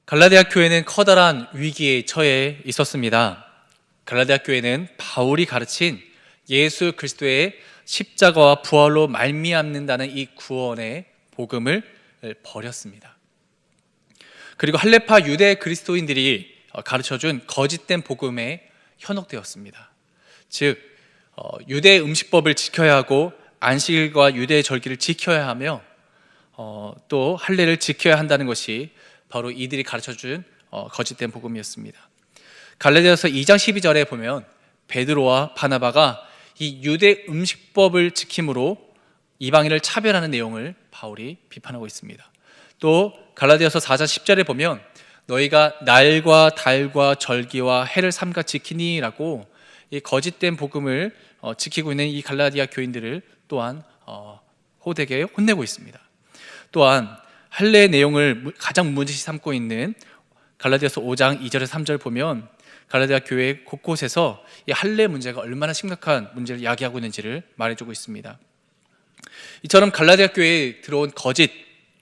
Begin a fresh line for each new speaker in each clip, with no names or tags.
갈라디아 교회는 커다란 위기에 처해 있었습니다. 갈라디아 교회는 바울이 가르친 예수 그리스도의 십자가와 부활로 말미암는다는 이 구원의 복음을 버렸습니다. 그리고 할레파 유대 그리스도인들이 가르쳐준 거짓된 복음에 현혹되었습니다. 즉 유대 음식법을 지켜야 하고 안식일과 유대 절기를 지켜야 하며 또 할례를 지켜야 한다는 것이 바로 이들이 가르쳐준 거짓된 복음이었습니다. 갈라디아서 2장 12절에 보면 베드로와 바나바가 이 유대 음식법을 지킴으로 이방인을 차별하는 내용을 바울이 비판하고 있습니다. 또 갈라디아서 4장 10절에 보면 너희가 날과 달과 절기와 해를 삼가 지키니 라고 이 거짓된 복음을 지키고 있는 이 갈라디아 교인들을 또한 호되게 혼내고 있습니다. 또한 할례의 내용을 가장 문제시 삼고 있는 갈라디아서 5장 2절에서 3절 보면 갈라디아 교회 곳곳에서 이 할례 문제가 얼마나 심각한 문제를 야기하고 있는지를 말해주고 있습니다. 이처럼 갈라디아 교회에 들어온 거짓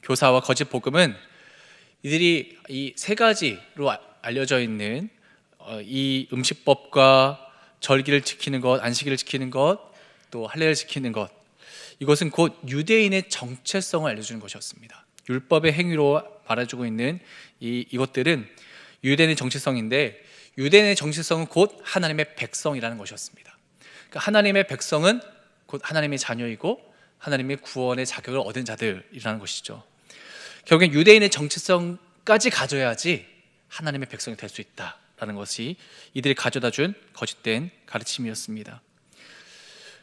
교사와 거짓 복음은 이들이 이 세 가지로 알려져 있는 이 음식법과 절기를 지키는 것, 안식일을 지키는 것, 또 할례를 지키는 것, 이것은 곧 유대인의 정체성을 알려주는 것이었습니다. 율법의 행위로 말해주고 있는 이것들은 유대인의 정체성인데, 유대인의 정체성은 곧 하나님의 백성이라는 것이었습니다. 그러니까 하나님의 백성은 곧 하나님의 자녀이고 하나님의 구원의 자격을 얻은 자들이라는 것이죠. 결국엔 유대인의 정체성까지 가져야지 하나님의 백성이 될 수 있다라는 것이 이들이 가져다 준 거짓된 가르침이었습니다.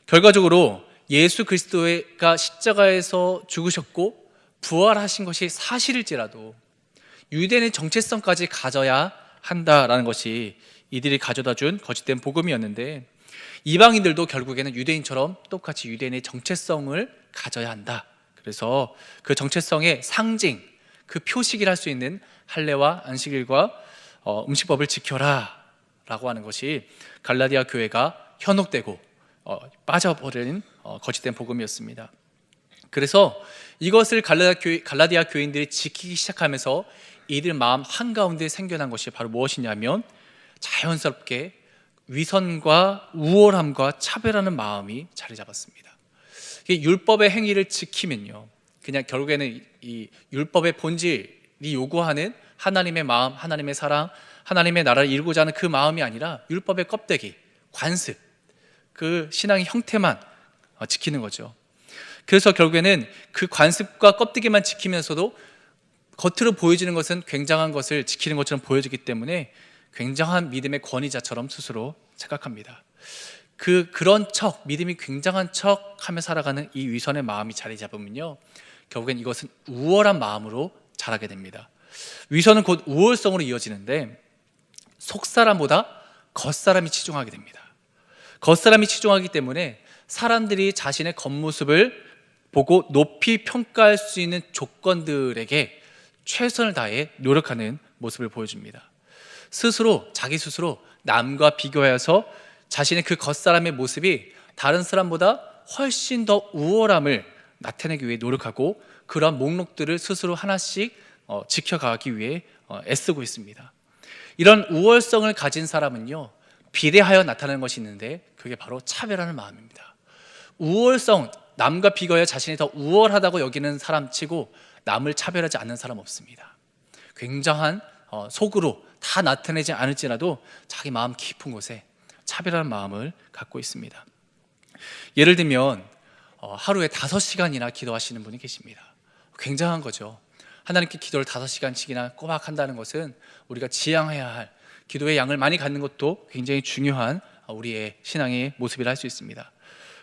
결과적으로 예수 그리스도가 십자가에서 죽으셨고 부활하신 것이 사실일지라도 유대인의 정체성까지 가져야 한다라는 것이 이들이 가져다 준 거짓된 복음이었는데, 이방인들도 결국에는 유대인처럼 똑같이 유대인의 정체성을 가져야 한다. 그래서 그 정체성의 상징, 그 표식이라 할 수 있는 할례와 안식일과 음식법을 지켜라 라고 하는 것이 갈라디아 교회가 현혹되고 빠져버린 거짓된 복음이었습니다. 그래서 이것을 갈라디아 교인들이 지키기 시작하면서 이들 마음 한가운데 생겨난 것이 바로 무엇이냐면 자연스럽게 위선과 우월함과 차별하는 마음이 자리 잡았습니다. 율법의 행위를 지키면요, 그냥 결국에는 이 율법의 본질이 요구하는 하나님의 마음, 하나님의 사랑, 하나님의 나라를 이루고자 하는 그 마음이 아니라 율법의 껍데기, 관습, 그 신앙의 형태만 지키는 거죠. 그래서 결국에는 그 관습과 껍데기만 지키면서도 겉으로 보여지는 것은 굉장한 것을 지키는 것처럼 보여지기 때문에 굉장한 믿음의 권위자처럼 스스로 착각합니다. 그런 척, 믿음이 굉장한 척 하며 살아가는 이 위선의 마음이 자리 잡으면요, 결국엔 이것은 우월한 마음으로 자라게 됩니다. 위선은 곧 우월성으로 이어지는데 속사람보다 겉사람이 치중하게 됩니다. 겉사람이 치중하기 때문에 사람들이 자신의 겉모습을 보고 높이 평가할 수 있는 조건들에게 최선을 다해 노력하는 모습을 보여줍니다. 자기 스스로 남과 비교하여서 자신의 그 겉사람의 모습이 다른 사람보다 훨씬 더 우월함을 나타내기 위해 노력하고 그러한 목록들을 스스로 하나씩 지켜가기 위해 애쓰고 있습니다. 이런 우월성을 가진 사람은요, 비례하여 나타나는 것이 있는데 그게 바로 차별하는 마음입니다. 우월성, 남과 비교하여 자신이 더 우월하다고 여기는 사람 치고 남을 차별하지 않는 사람 없습니다. 굉장한 속으로 다 나타내지 않을지라도 자기 마음 깊은 곳에 차별하는 마음을 갖고 있습니다. 예를 들면 하루에 5시간이나 기도하시는 분이 계십니다. 굉장한 거죠. 하나님께 기도를 5시간씩이나 꼬박 한다는 것은 우리가 지향해야 할, 기도의 양을 많이 갖는 것도 굉장히 중요한 우리의 신앙의 모습이라 할 수 있습니다.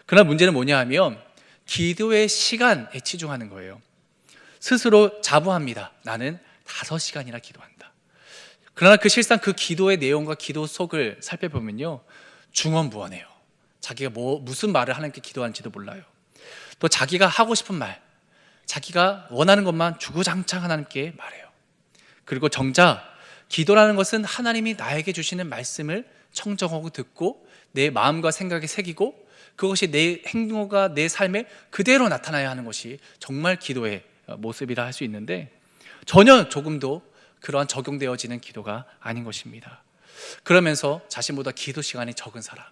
그러나 문제는 뭐냐 하면 기도의 시간에 치중하는 거예요. 스스로 자부합니다. 나는 5시간이나 기도한다. 그러나 실상 그 기도의 내용과 기도 속을 살펴보면요, 중언부언해요. 자기가 무슨 말을 하나님께 기도하는지도 몰라요. 또 자기가 하고 싶은 말, 자기가 원하는 것만 주구장창 하나님께 말해요. 그리고 정작 기도라는 것은 하나님이 나에게 주시는 말씀을 청정하고 듣고 내 마음과 생각에 새기고 그것이 내 행동과 내 삶에 그대로 나타나야 하는 것이 정말 기도의 모습이라 할 수 있는데, 전혀 조금도 그러한 적용되어지는 기도가 아닌 것입니다. 그러면서 자신보다 기도 시간이 적은 사람,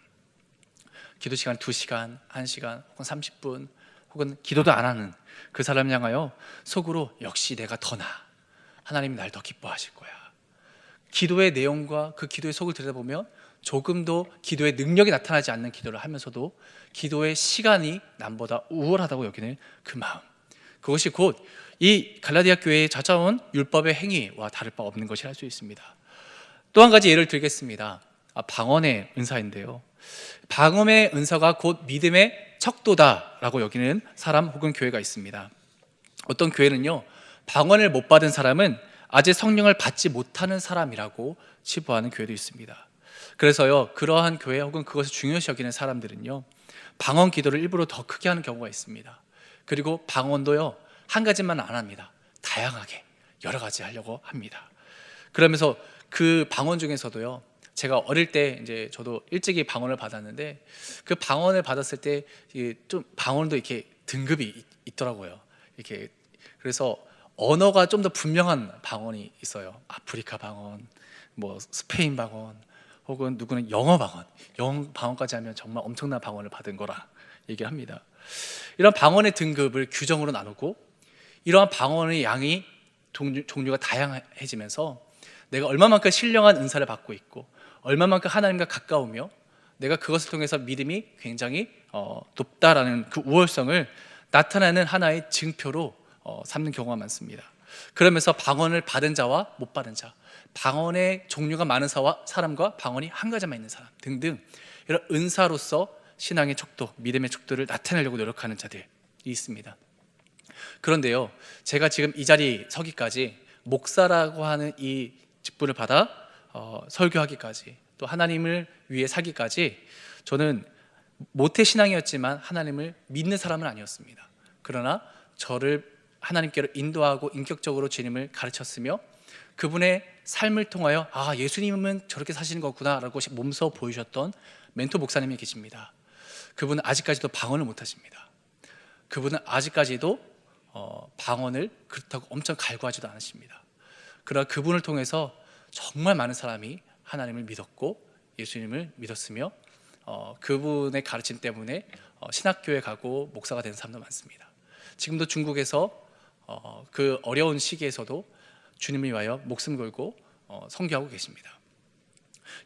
기도 시간 2시간, 1시간 혹은 30분 혹은 기도도 안 하는 그 사람 향하여 속으로 역시 내가 더 나아, 하나님이 날 더 기뻐하실 거야. 기도의 내용과 그 기도의 속을 들여다보면 조금도 기도의 능력이 나타나지 않는 기도를 하면서도 기도의 시간이 남보다 우월하다고 여기는 그 마음, 그것이 곧 이 갈라디아 교회에 찾아온 율법의 행위와 다를 바 없는 것이라 할 수 있습니다. 또 한 가지 예를 들겠습니다. 방언의 은사인데요, 방언의 은사가 곧 믿음의 척도다라고 여기는 사람 혹은 교회가 있습니다. 어떤 교회는요, 방언을 못 받은 사람은 아직 성령을 받지 못하는 사람이라고 치부하는 교회도 있습니다. 그래서요, 그러한 교회 혹은 그것을 중요시 여기는 사람들은요, 방언 기도를 일부러 더 크게 하는 경우가 있습니다. 그리고 방언도요, 한 가지만 안 합니다. 다양하게 여러 가지 하려고 합니다. 그러면서 그 방언 중에서도요, 제가 어릴 때 이제 저도 일찍이 방언을 받았는데, 그 방언을 받았을 때 좀 방언도 이렇게 등급이 있더라고요. 이렇게 그래서 언어가 좀 더 분명한 방언이 있어요. 아프리카 방언, 뭐 스페인 방언, 혹은 누구는 영어 방언. 영어 방언까지 하면 정말 엄청난 방언을 받은 거라 얘기를 합니다. 이런 방언의 등급을 규정으로 나누고, 이러한 방언의 양이 종류가 다양해지면서 내가 얼마만큼 신령한 은사를 받고 있고 얼마만큼 하나님과 가까우며 내가 그것을 통해서 믿음이 굉장히 높다라는 그 우월성을 나타내는 하나의 증표로 삼는 경우가 많습니다. 그러면서 방언을 받은 자와 못 받은 자, 방언의 종류가 많은 사람과 방언이 한 가지만 있는 사람 등등, 이런 은사로서 신앙의 척도, 믿음의 척도를 나타내려고 노력하는 자들이 있습니다. 그런데요, 제가 지금 이 자리 서기까지, 목사라고 하는 이 직분을 받아 설교하기까지, 또 하나님을 위해 살기까지, 저는 모태신앙이었지만 하나님을 믿는 사람은 아니었습니다. 그러나 저를 하나님께로 인도하고 인격적으로 주님을 가르쳤으며 그분의 삶을 통하여 예수님은 저렇게 사시는 거구나 라고 몸소 보여주셨던 멘토 목사님이 계십니다. 그분은 아직까지도 방언을 못하십니다. 그분은 아직까지도 방언을 그렇다고 엄청 갈구하지도 않으십니다. 그러나 그분을 통해서 정말 많은 사람이 하나님을 믿었고 예수님을 믿었으며 그분의 가르침 때문에 신학교에 가고 목사가 된 사람도 많습니다. 지금도 중국에서 그 어려운 시기에서도 주님을 위하여 목숨 걸고 선교하고 계십니다.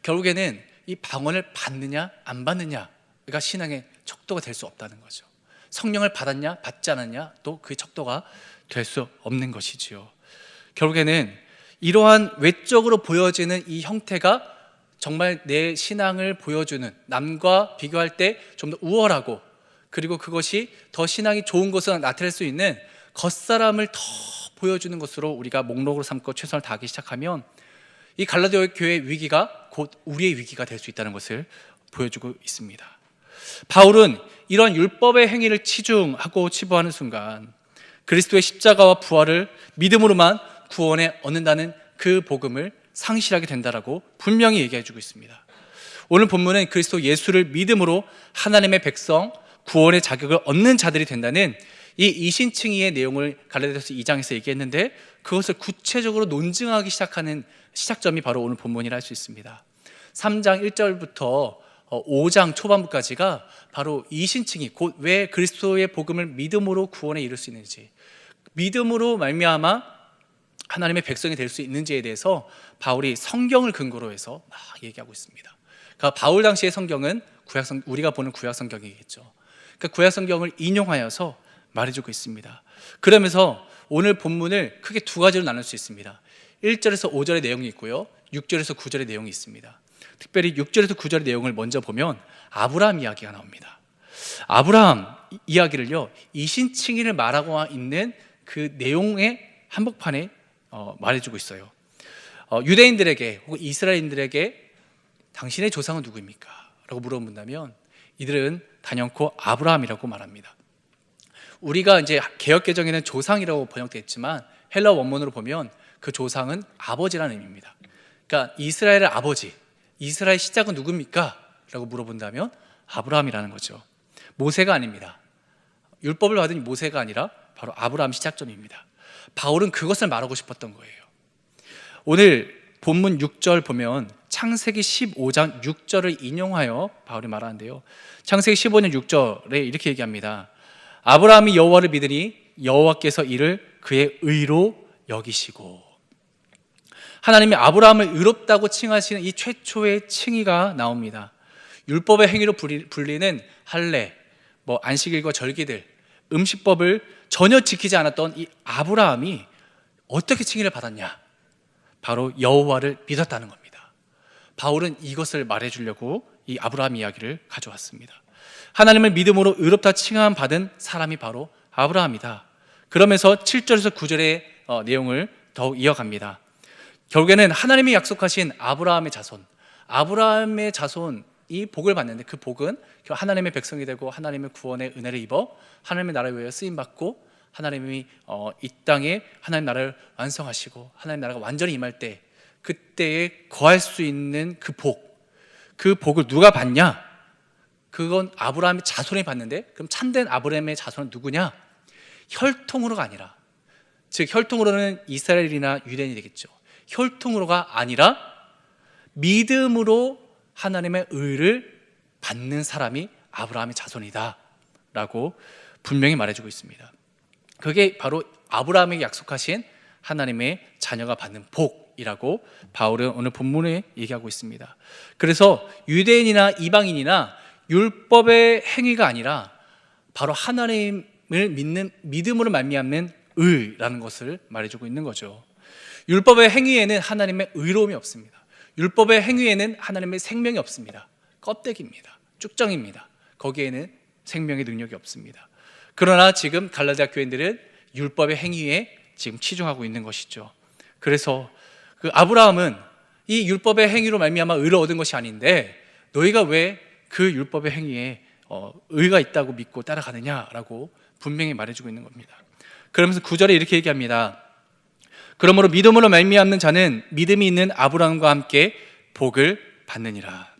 결국에는 이 방언을 받느냐 안 받느냐가 신앙의 척도가 될 수 없다는 거죠. 성령을 받았냐 받지 않았냐 또 그 척도가 될 수 없는 것이지요. 결국에는 이러한 외적으로 보여지는 이 형태가 정말 내 신앙을 보여주는, 남과 비교할 때 좀 더 우월하고, 그리고 그것이 더 신앙이 좋은 것을 나타낼 수 있는 겉사람을 더 보여주는 것으로 우리가 목록으로 삼고 최선을 다하기 시작하면 이 갈라디아 교회의 위기가 곧 우리의 위기가 될 수 있다는 것을 보여주고 있습니다. 바울은 이런 율법의 행위를 치중하고 치부하는 순간 그리스도의 십자가와 부활을 믿음으로만 구원에 얻는다는 그 복음을 상실하게 된다라고 분명히 얘기해주고 있습니다. 오늘 본문은 그리스도 예수를 믿음으로 하나님의 백성, 구원의 자격을 얻는 자들이 된다는 이 이신칭의의 내용을 갈라디아서 2장에서 얘기했는데, 그것을 구체적으로 논증하기 시작하는 시작점이 바로 오늘 본문이라 할 수 있습니다. 3장 1절부터 5장 초반부까지가 바로 이신칭의, 곧 왜 그리스도의 복음을 믿음으로 구원에 이룰 수 있는지, 믿음으로 말미암아 하나님의 백성이 될 수 있는지에 대해서 바울이 성경을 근거로 해서 막 얘기하고 있습니다. 그러니까 바울 당시의 성경은 우리가 보는 구약 성경이겠죠. 그러니까 구약 성경을 인용하여서 말해주고 있습니다. 그러면서 오늘 본문을 크게 두 가지로 나눌 수 있습니다. 1절에서 5절의 내용이 있고요, 6절에서 9절의 내용이 있습니다. 특별히 6절에서 9절의 내용을 먼저 보면 아브라함 이야기가 나옵니다. 아브라함 이야기를요, 이신칭의를 말하고 있는 그 내용의 한복판에 말해주고 있어요. 유대인들에게 혹은 이스라엘인들에게 당신의 조상은 누구입니까? 라고 물어본다면 이들은 단연코 아브라함이라고 말합니다. 우리가 이제 개역개정에는 조상이라고 번역되어 있지만 헬라 원문으로 보면 그 조상은 아버지라는 의미입니다. 그러니까 이스라엘의 아버지, 이스라엘 시작은 누굽니까? 라고 물어본다면 아브라함이라는 거죠. 모세가 아닙니다. 율법을 받은 모세가 아니라 바로 아브라함 시작점입니다. 바울은 그것을 말하고 싶었던 거예요. 오늘 본문 6절 보면 창세기 15장 6절을 인용하여 바울이 말하는데요. 창세기 15장 6절에 이렇게 얘기합니다. 아브라함이 여호와를 믿으니 여호와께서 이를 그의 의로 여기시고. 하나님이 아브라함을 의롭다고 칭하시는 이 최초의 칭의가 나옵니다. 율법의 행위로 불리는 할례, 안식일과 절기들, 음식법을 전혀 지키지 않았던 이 아브라함이 어떻게 칭의를 받았냐? 바로 여호와를 믿었다는 겁니다. 바울은 이것을 말해주려고 이 아브라함 이야기를 가져왔습니다. 하나님을 믿음으로 의롭다 칭함 받은 사람이 바로 아브라함이다. 그러면서 7절에서 9절의 내용을 더욱 이어갑니다. 결국에는 하나님이 약속하신 아브라함의 자손이 복을 받는데, 그 복은 하나님의 백성이 되고 하나님의 구원의 은혜를 입어 하나님의 나라를 위하여 쓰임받고 하나님이 이 땅에 하나님 나라를 완성하시고 하나님 나라가 완전히 임할 때 그때에 거할 수 있는 그 복을 누가 받냐? 그건 아브라함의 자손이 받는데, 그럼 참된 아브라함의 자손은 누구냐? 혈통으로가 아니라, 즉 혈통으로는 이스라엘이나 유대인이 되겠죠. 혈통으로가 아니라 믿음으로 하나님의 의를 받는 사람이 아브라함의 자손이다 라고 분명히 말해주고 있습니다. 그게 바로 아브라함에게 약속하신 하나님의 자녀가 받는 복이라고 바울은 오늘 본문에 얘기하고 있습니다. 그래서 유대인이나 이방인이나 율법의 행위가 아니라 바로 하나님을 믿는 믿음으로 말미암는 의라는 것을 말해주고 있는 거죠. 율법의 행위에는 하나님의 의로움이 없습니다. 율법의 행위에는 하나님의 생명이 없습니다. 껍데기입니다. 쭉정입니다. 거기에는 생명의 능력이 없습니다. 그러나 지금 갈라디아 교인들은 율법의 행위에 지금 치중하고 있는 것이죠. 그래서 그 아브라함은 이 율법의 행위로 말미암아 의를 얻은 것이 아닌데, 너희가 왜 그 율법의 행위에 의가 있다고 믿고 따라가느냐라고 분명히 말해주고 있는 겁니다. 그러면서 9절에 이렇게 얘기합니다. 그러므로 믿음으로 말미암는 자는 믿음이 있는 아브라함과 함께 복을 받느니라.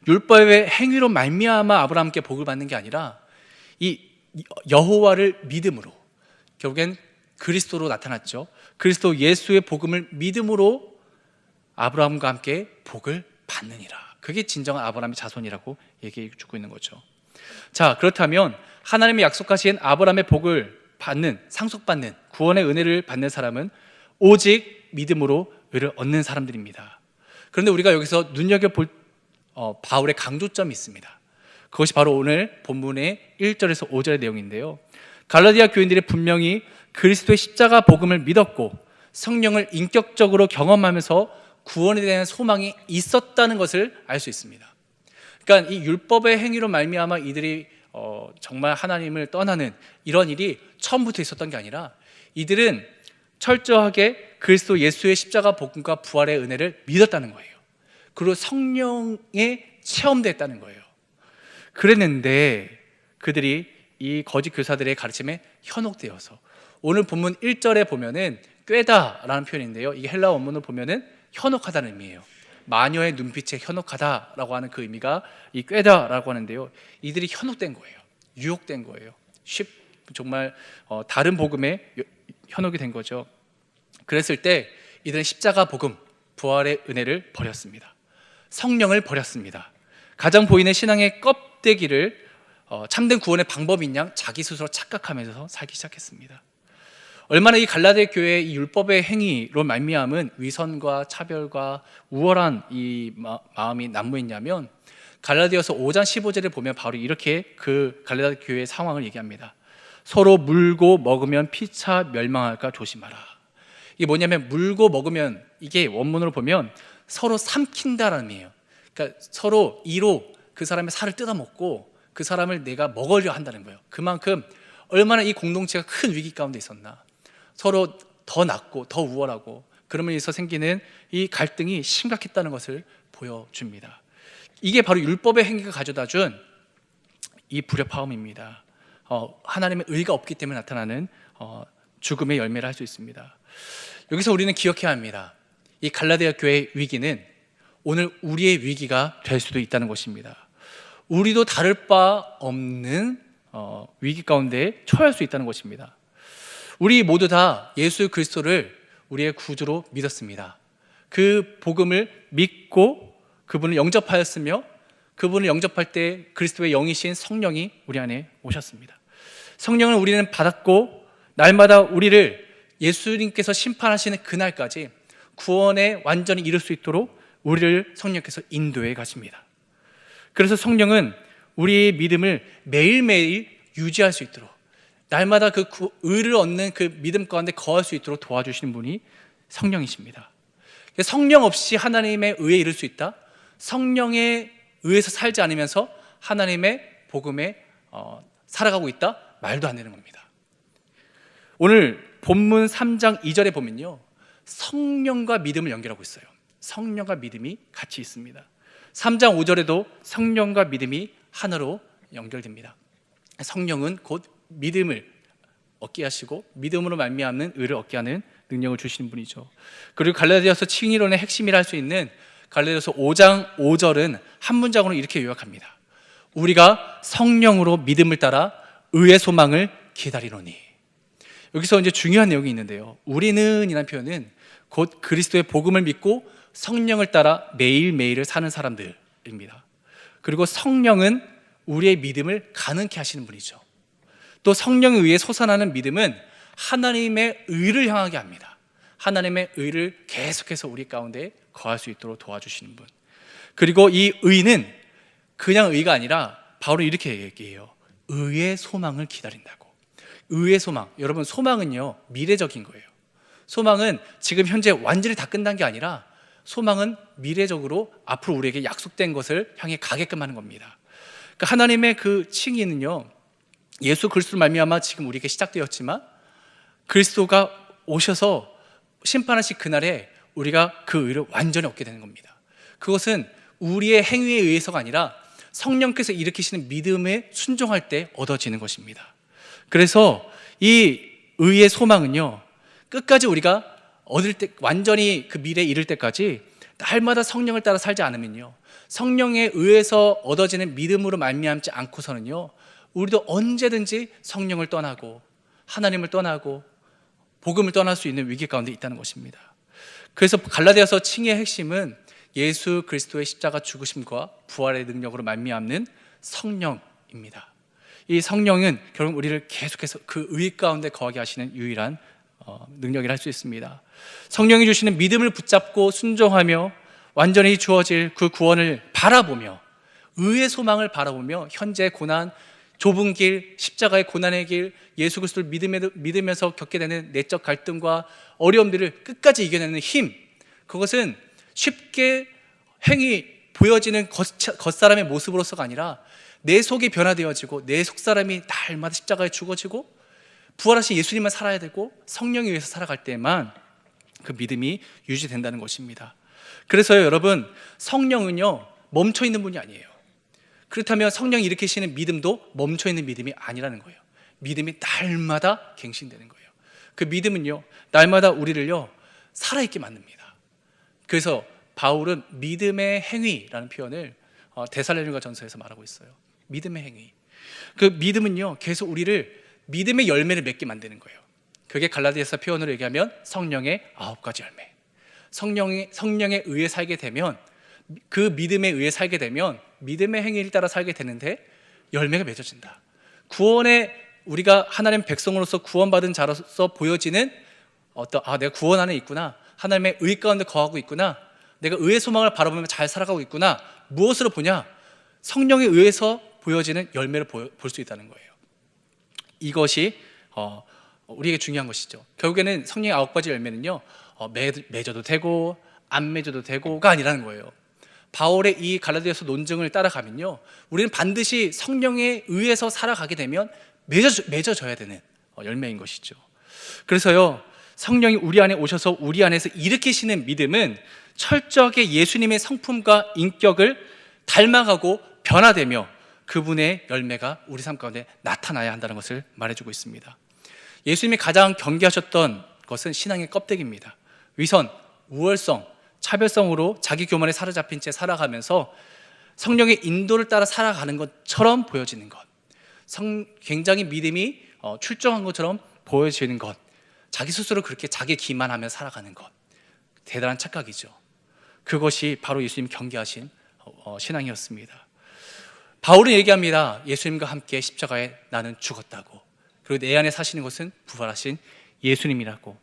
율법의 행위로 말미암아 아브라함께 복을 받는 게 아니라 이 여호와를 믿음으로, 결국엔 그리스도로 나타났죠. 그리스도 예수의 복음을 믿음으로 아브라함과 함께 복을 받느니라. 그게 진정한 아브라함의 자손이라고 얘기해 주고 있는 거죠. 자, 그렇다면 하나님이 약속하신 아브라함의 복을 받는, 상속받는, 구원의 은혜를 받는 사람은 오직 믿음으로 의를 얻는 사람들입니다. 그런데 우리가 여기서 눈여겨볼 바울의 강조점이 있습니다. 그것이 바로 오늘 본문의 1절에서 5절의 내용인데요. 갈라디아 교인들이 분명히 그리스도의 십자가 복음을 믿었고 성령을 인격적으로 경험하면서 구원에 대한 소망이 있었다는 것을 알 수 있습니다. 그러니까 이 율법의 행위로 말미암아 이들이 정말 하나님을 떠나는 이런 일이 처음부터 있었던 게 아니라, 이들은 철저하게 그리스도 예수의 십자가 복음과 부활의 은혜를 믿었다는 거예요. 그리고 성령에 체험됐다는 거예요. 그랬는데 그들이 이 거짓 교사들의 가르침에 현혹되어서, 오늘 본문 1절에 보면은 꾀다라는 표현인데요, 이게 헬라 원문을 보면은 현혹하다는 의미예요. 마녀의 눈빛에 현혹하다라고 하는 그 의미가 이 꾀다라고 하는데요, 이들이 현혹된 거예요. 유혹된 거예요. 정말 다른 복음에 현혹이 된 거죠. 그랬을 때 이들은 십자가 복음, 부활의 은혜를 버렸습니다. 성령을 버렸습니다. 가장 보이는 신앙의 껍데기를 참된 구원의 방법인 양 자기 스스로 착각하면서 살기 시작했습니다. 얼마나 이 갈라디아 교회의 이 율법의 행위로 말미암은 위선과 차별과 우월한 이 마음이 난무했냐면, 갈라디아서 5장 15절에 보면 바로 이렇게 그 갈라디아 교회의 상황을 얘기합니다. 서로 물고 먹으면 피차 멸망할까 조심하라. 이게 뭐냐면, 물고 먹으면, 이게 원문으로 보면 서로 삼킨다라는 의미예요. 그러니까 서로 이로 그 사람의 살을 뜯어먹고 그 사람을 내가 먹으려 한다는 거예요. 그만큼 얼마나 이 공동체가 큰 위기 가운데 있었나. 서로 더 낮고 더 우월하고, 그러면서 생기는 이 갈등이 심각했다는 것을 보여줍니다. 이게 바로 율법의 행위가 가져다준 이 불협화음입니다. 하나님의 의가 없기 때문에 나타나는 죽음의 열매를 할 수 있습니다. 여기서 우리는 기억해야 합니다. 이 갈라디아 교회의 위기는 오늘 우리의 위기가 될 수도 있다는 것입니다. 우리도 다를 바 없는 위기 가운데 처할 수 있다는 것입니다. 우리 모두 다 예수 그리스도를 우리의 구주로 믿었습니다. 그 복음을 믿고 그분을 영접하였으며 그분을 영접할 때 그리스도의 영이신 성령이 우리 안에 오셨습니다. 성령을 우리는 받았고 날마다 우리를 예수님께서 심판하시는 그날까지 구원에 완전히 이룰 수 있도록 우리를 성령께서 인도해 가십니다. 그래서 성령은 우리의 믿음을 매일매일 유지할 수 있도록 날마다 그 의를 얻는 그 믿음 가운데 거할 수 있도록 도와주시는 분이 성령이십니다. 성령 없이 하나님의 의에 이룰 수 있다? 성령의 의에서 살지 않으면서 하나님의 복음에 살아가고 있다? 말도 안 되는 겁니다. 오늘 본문 3장 2절에 보면요, 성령과 믿음을 연결하고 있어요. 성령과 믿음이 같이 있습니다. 3장 5절에도 성령과 믿음이 하나로 연결됩니다. 성령은 곧 믿음을 얻게 하시고 믿음으로 말미암는 의를 얻게 하는 능력을 주시는 분이죠. 그리고 갈라디아서 칭의론의 핵심이라 할 수 있는 갈라디아서 5장 5절은 한 문장으로 이렇게 요약합니다. 우리가 성령으로 믿음을 따라 의의 소망을 기다리노니. 여기서 이제 중요한 내용이 있는데요, 우리는 이라는 표현은 곧 그리스도의 복음을 믿고 성령을 따라 매일매일을 사는 사람들입니다. 그리고 성령은 우리의 믿음을 가능케 하시는 분이죠. 또 성령에 의해 솟아나는 믿음은 하나님의 의를 향하게 합니다. 하나님의 의를 계속해서 우리 가운데 거할 수 있도록 도와주시는 분. 그리고 이 의는 그냥 의가 아니라 바로 이렇게 얘기해요. 의의 소망을 기다린다고. 의의 소망. 여러분, 소망은요, 미래적인 거예요. 소망은 지금 현재 완전히 다 끝난 게 아니라 소망은 미래적으로 앞으로 우리에게 약속된 것을 향해 가게끔 하는 겁니다. 그러니까 하나님의 그 칭의는요, 예수 그리스도로 말미암아 지금 우리에게 시작되었지만 그리스도가 오셔서 심판하실 그날에 우리가 그 의를 완전히 얻게 되는 겁니다. 그것은 우리의 행위에 의해서가 아니라 성령께서 일으키시는 믿음에 순종할 때 얻어지는 것입니다. 그래서 이 의의 소망은요, 끝까지 우리가 얻을 때, 완전히 그 미래에 이를 때까지 날마다 성령을 따라 살지 않으면요, 성령에 의해서 얻어지는 믿음으로 말미암지 않고서는요, 우리도 언제든지 성령을 떠나고 하나님을 떠나고 복음을 떠날 수 있는 위기 가운데 있다는 것입니다. 그래서 갈라디아서 칭의의 핵심은 예수 그리스도의 십자가 죽으심과 부활의 능력으로 말미암는 성령입니다. 이 성령은 결국 우리를 계속해서 그 의 가운데 거하게 하시는 유일한 능력이라 할 수 있습니다. 성령이 주시는 믿음을 붙잡고 순종하며 완전히 주어질 그 구원을 바라보며 의의 소망을 바라보며 현재 고난, 좁은 길, 십자가의 고난의 길, 예수 그리스도를 믿으면서 겪게 되는 내적 갈등과 어려움들을 끝까지 이겨내는 힘, 그것은 쉽게 보여지는 겉사람의 모습으로서가 아니라 내 속이 변화되어지고 내 속사람이 날마다 십자가에 죽어지고 부활하신 예수님만 살아야 되고 성령에 의해서 살아갈 때만 그 믿음이 유지된다는 것입니다. 그래서요, 여러분, 성령은요, 멈춰있는 분이 아니에요. 그렇다면 성령이 일으키시는 믿음도 멈춰있는 믿음이 아니라는 거예요. 믿음이 날마다 갱신되는 거예요. 그 믿음은요, 날마다 우리를요, 살아있게 만듭니다. 그래서 바울은 믿음의 행위라는 표현을 데살로니가 전서에서 말하고 있어요. 믿음의 행위. 그 믿음은요, 계속 우리를 믿음의 열매를 맺게 만드는 거예요. 그게 갈라디아서 표현으로 얘기하면 성령의 9가지 열매. 성령에 의해 살게 되면, 그 믿음에 의해 살게 되면 믿음의 행위를 따라 살게 되는데 열매가 맺어진다. 구원에 우리가 하나님 백성으로서 구원받은 자로서 보여지는 내가 구원 안에 있구나, 하나님의 의 가운데 거하고 있구나, 내가 의의 소망을 바라보며 잘 살아가고 있구나. 무엇으로 보냐? 성령에 의해서 보여지는 열매를 볼 수 있다는 거예요. 이것이 우리에게 중요한 것이죠. 결국에는 성령의 9가지 열매는요, 맺어도 되고 안 맺어도 되고가 아니라는 거예요. 바울의 이 갈라디아서 논증을 따라가면요, 우리는 반드시 성령에 의해서 살아가게 되면 맺어져야 되는 열매인 것이죠. 그래서요, 성령이 우리 안에 오셔서 우리 안에서 일으키시는 믿음은 철저하게 예수님의 성품과 인격을 닮아가고 변화되며 그분의 열매가 우리 삶 가운데 나타나야 한다는 것을 말해주고 있습니다. 예수님이 가장 경계하셨던 것은 신앙의 껍데기입니다. 위선, 우월성, 차별성으로 자기 교만에 사로잡힌 채 살아가면서 성령의 인도를 따라 살아가는 것처럼 보여지는 것, 굉장히 믿음이 출중한 것처럼 보여지는 것, 자기 스스로 그렇게 자기 기만하며 살아가는 것, 대단한 착각이죠. 그것이 바로 예수님 경계하신 신앙이었습니다. 바울은 얘기합니다. 예수님과 함께 십자가에 나는 죽었다고. 그리고 내 안에 사시는 것은 부활하신 예수님이라고.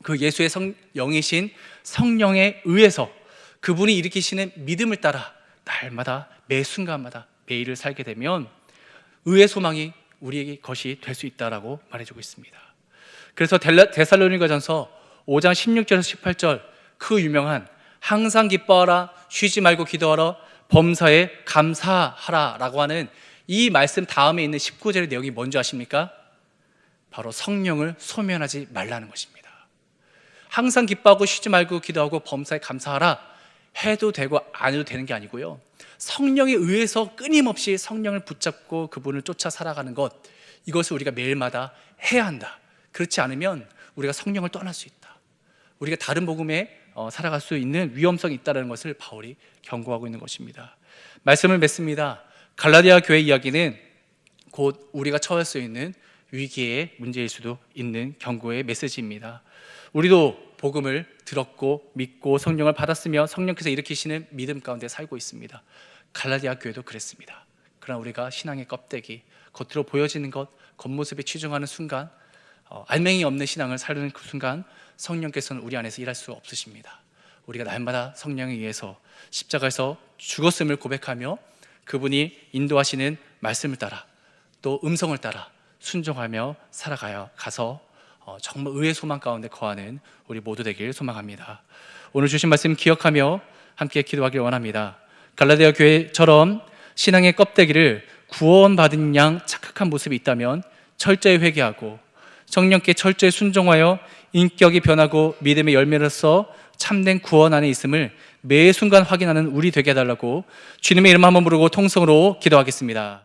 그 예수의 영이신 성령에 의해서 그분이 일으키시는 믿음을 따라 날마다 매 순간마다 매일을 살게 되면 의의 소망이 우리의 것이 될 수 있다라고 말해주고 있습니다. 그래서 데살로니가전서 5장 16절에서 18절 그 유명한 항상 기뻐하라, 쉬지 말고 기도하라, 범사에 감사하라 라고 하는 이 말씀 다음에 있는 19절의 내용이 뭔지 아십니까? 바로 성령을 소멸하지 말라는 것입니다. 항상 기뻐하고 쉬지 말고 기도하고 범사에 감사하라 해도 되고 안 해도 되는 게 아니고요, 성령에 의해서 끊임없이 성령을 붙잡고 그분을 쫓아 살아가는 것, 이것을 우리가 매일마다 해야 한다. 그렇지 않으면 우리가 성령을 떠날 수 있다. 우리가 다른 복음에 살아갈 수 있는 위험성이 있다는 것을 바울이 경고하고 있는 것입니다. 말씀을 맺습니다. 갈라디아 교회 이야기는 곧 우리가 처할 수 있는 위기의 문제일 수도 있는 경고의 메시지입니다. 우리도 복음을 들었고 믿고 성령을 받았으며 성령께서 일으키시는 믿음 가운데 살고 있습니다. 갈라디아 교회도 그랬습니다. 그러나 우리가 신앙의 껍데기, 겉으로 보여지는 것, 겉모습에 치중하는 순간, 알맹이 없는 신앙을 살는 그 순간 성령께서는 우리 안에서 일할 수 없으십니다. 우리가 날마다 성령에 의해서 십자가에서 죽었음을 고백하며 그분이 인도하시는 말씀을 따라 또 음성을 따라 순종하며 가서 정말 의의 소망 가운데 거하는 우리 모두 되길 소망합니다. 오늘 주신 말씀 기억하며 함께 기도하길 원합니다. 갈라디아 교회처럼 신앙의 껍데기를 구원받은 양 착각한 모습이 있다면 철저히 회개하고 성령께 철저히 순종하여 인격이 변하고 믿음의 열매로서 참된 구원 안에 있음을 매 순간 확인하는 우리 되게 해달라고 주님의 이름 한번 부르고 통성으로 기도하겠습니다.